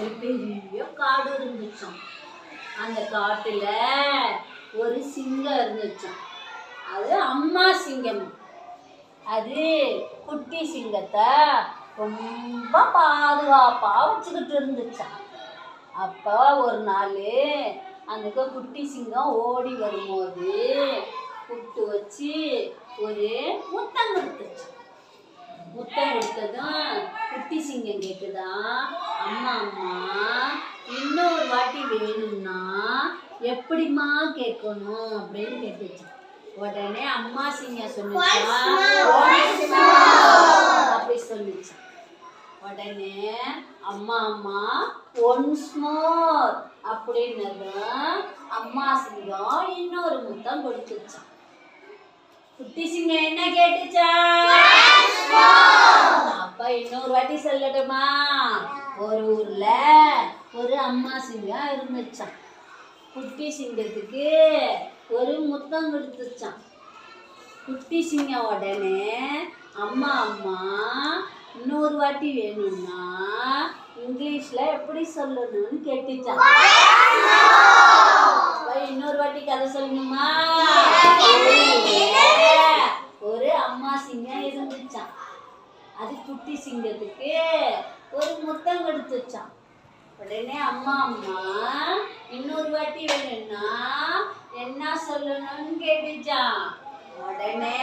ஒரு பெரிய காடு இருந்துச்சாம். அந்த காட்டுல ஒரு சிங்கம் இருந்துச்சாம். அது அம்மா சிங்கம். அது குட்டி சிங்கத்தை ரொம்ப பாதுகாப்பா வச்சுக்கிட்டு இருந்துச்சாம். அப்போ ஒரு நாள் அந்த குட்டி சிங்கம் ஓடி வரும்போது கூப்பிட்டு வச்சு ஒரு முத்தம் கொடுத்துச்சு. முத்தம் கொடுத்ததும் குட்டி சிங்கம் கேட்குதான், அம்மா அம்மா இன்னொரு வாட்டி வேணும்னா எப்படிம்மா கேட்கணும் அப்படின்னு கேட்டுச்சு. உடனே அம்மா சிங்கம் சொல்லிச்சா அப்படி சொல்லிச்சு. உடனே அம்மா அம்மா ஒன்ஸ் மோர் அப்படின்னதும் அம்மா சிங்கம் இன்னொரு முத்தம் கொடுத்துச்சான். குட்டி சிங்கம் என்ன கேட்டுச்சா? அப்ப இன்னொரு வாட்டி சொல்லட்டுமா? ஒரு ஊர்ல ஒரு அம்மா சிங்கம் இருந்துச்சான். குட்டி சிங்கத்துக்கு ஒரு முத்தம் கொடுத்துச்சான். குட்டி சிங்கம் உடனே அம்மா அம்மா இன்னொரு வாட்டி வேணும்னா இங்கிலீஷ்ல எப்படி சொல்லணும்னு கேட்டுச்சான். இன்னொரு வாட்டி கதை சொல்லணுமா? ஒரு அம்மா சிங்கம் இருந்துச்சான். அது குட்டி சிங்கத்துக்கு ஒரு முத்தம் கொடுத்துச்சான். உடனே அம்மா அம்மா இன்னொரு வாட்டி வேணும்னா என்ன சொல்லணும்னு கேட்டுச்சான். உடனே